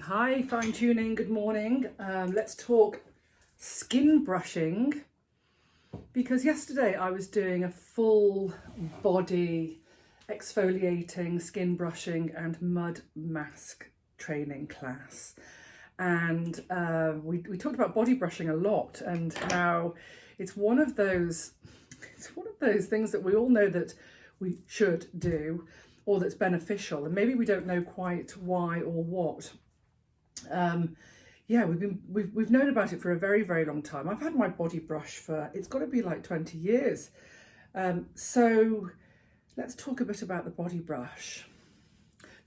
Hi, fine tuning, good morning. Let's talk skin brushing because yesterday I was doing a full body exfoliating, skin brushing and mud mask training class. And we talked about body brushing a lot and how it's one of those things that we all know that we should do or that's beneficial, and maybe we don't know quite why or what. Yeah, we've known about it for a very, very long time. I've had my body brush for, it's got to be like 20 years. So let's talk a bit about the body brush.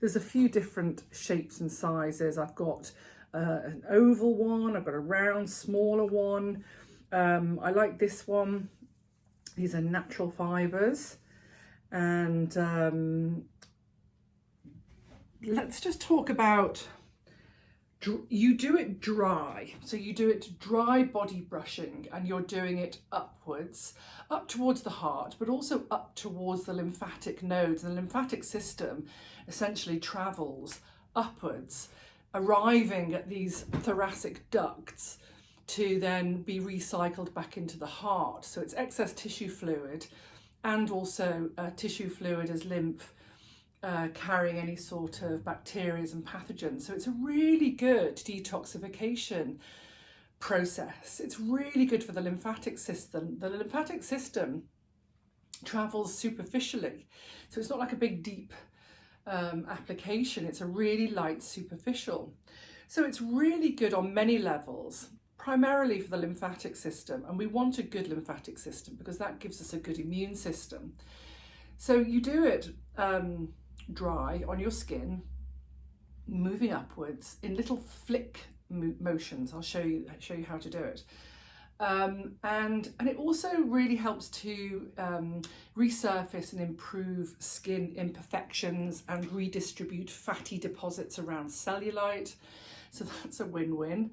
There's a few different shapes and sizes. I've got an oval one, I've got a round, smaller one. I like this one. These are natural fibres. And let's just talk about, you do it dry. So you do it dry body brushing, and you're doing it upwards, up towards the heart, but also up towards the lymphatic nodes. And the lymphatic system essentially travels upwards, arriving at these thoracic ducts to then be recycled back into the heart. So it's excess tissue fluid and also tissue fluid as lymph, carrying any sort of bacteria and pathogens. So it's a really good detoxification process. It's really good for the lymphatic system. The lymphatic system travels superficially. So it's not like a big deep application. It's a really light superficial. So it's really good on many levels, primarily for the lymphatic system. And we want a good lymphatic system because that gives us a good immune system. So you do it dry on your skin, moving upwards in little flick motions. I'll show you how to do it. And it also really helps to resurface and improve skin imperfections and redistribute fatty deposits around cellulite. So that's a win-win.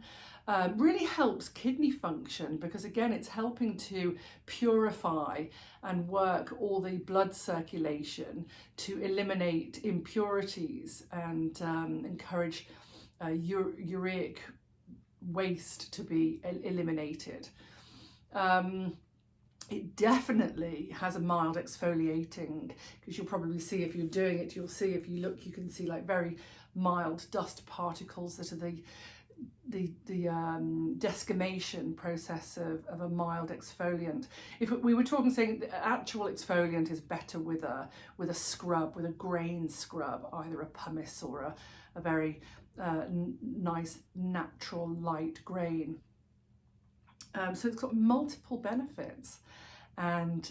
Really helps kidney function because, again, it's helping to purify and work all the blood circulation to eliminate impurities and encourage ureic waste to be eliminated. It definitely has a mild exfoliating, because you'll probably see if you're doing it, you'll see if you look, you can see like very mild dust particles that are the desquamation process of a mild exfoliant. If we were talking, saying the actual exfoliant is better with a scrub, with a grain scrub, either a pumice or a very nice natural light grain. So it's got multiple benefits, and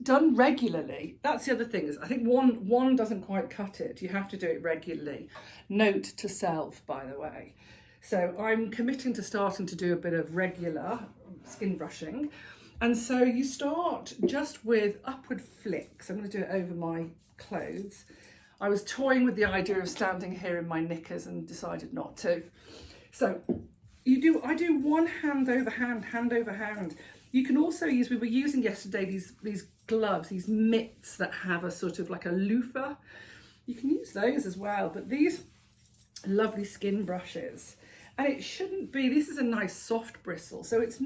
done regularly. That's the other thing, is I think one doesn't quite cut it. You have to do it regularly. Note to self, by the way. So I'm committing to starting to do a bit of regular skin brushing. And so you start just with upward flicks. I'm going to do it over my clothes. I was toying with the idea of standing here in my knickers and decided not to. So I do one hand over hand, hand over hand. You can also use, we were using yesterday these gloves, these mitts that have a sort of like a loofah. You can use those as well, but these lovely skin brushes. And it shouldn't be, this is a nice soft bristle, so it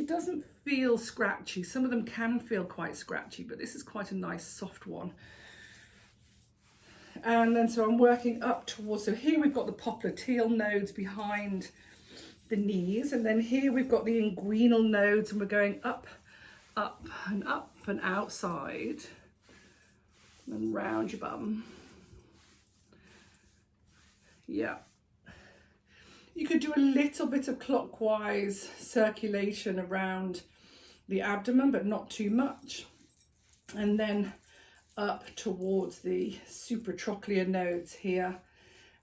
doesn't feel scratchy. Some of them can feel quite scratchy, but this is quite a nice soft one. And then so I'm working up towards, so here we've got the popliteal nodes behind the knees, and then here we've got the inguinal nodes, and we're going up, up and outside, and round your bum. Yeah. You could do a little bit of clockwise circulation around the abdomen, but not too much. And then up towards the supratrochlear nodes here,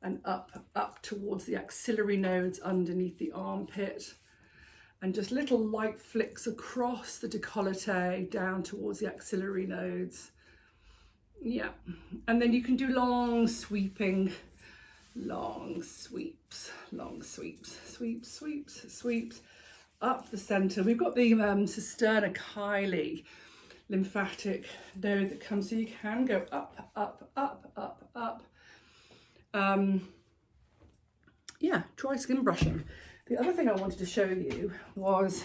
and up towards the axillary nodes underneath the armpit. And just little light flicks across the décolleté down towards the axillary nodes. Yeah. And then you can do long sweeping, long sweeps, sweeps up the center. We've got the cisterna chyli lymphatic node that comes, so you can go up. yeah, dry skin brushing. The other thing I wanted to show you was,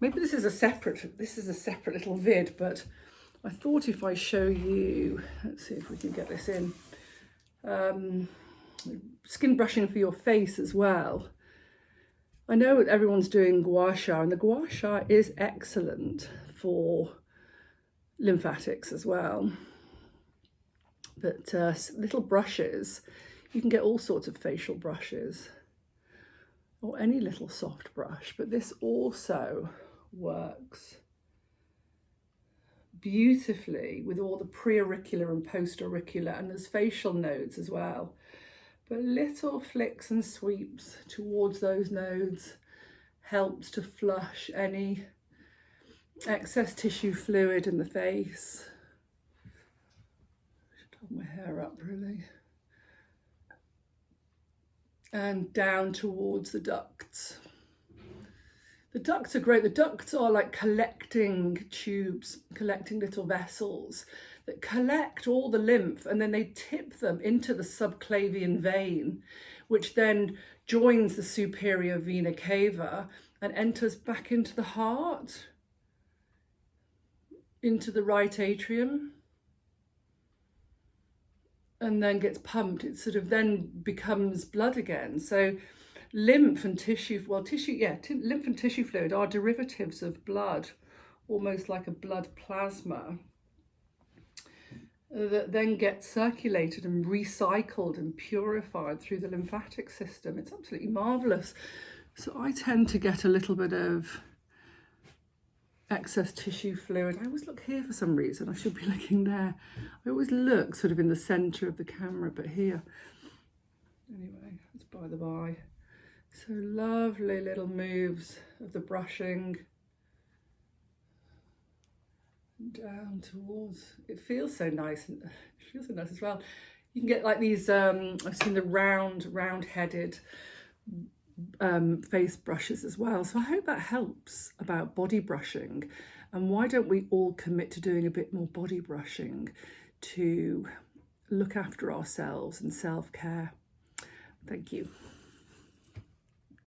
maybe this is a separate little vid, but I thought if I show you, let's see if we can get this in, skin brushing for your face as well. I know everyone's doing gua sha, and the gua sha is excellent for lymphatics as well. But little brushes, you can get all sorts of facial brushes or any little soft brush, but this also works beautifully with all the pre-auricular and post-auricular, and there's facial nodes as well. But little flicks and sweeps towards those nodes helps to flush any excess tissue fluid in the face. I should hold my hair up really. And down towards the ducts. The ducts are great. The ducts are like collecting tubes, collecting little vessels that collect all the lymph, and then they tip them into the subclavian vein, which then joins the superior vena cava and enters back into the heart, into the right atrium, and then gets pumped. It sort of then becomes blood again. So lymph and tissue, lymph and tissue fluid are derivatives of blood, almost like a blood plasma, that then gets circulated and recycled and purified through the lymphatic system. It's absolutely marvellous. So I tend to get a little bit of excess tissue fluid. I always look here for some reason. I should be looking there. I always look sort of in the centre of the camera, but here. Anyway, that's by the by. So lovely little moves of the brushing. Down towards, it feels so nice, and it feels so nice as well. You can get like these, I've seen the round-headed face brushes as well. So I hope that helps about body brushing. And why don't we all commit to doing a bit more body brushing to look after ourselves and self-care? Thank you.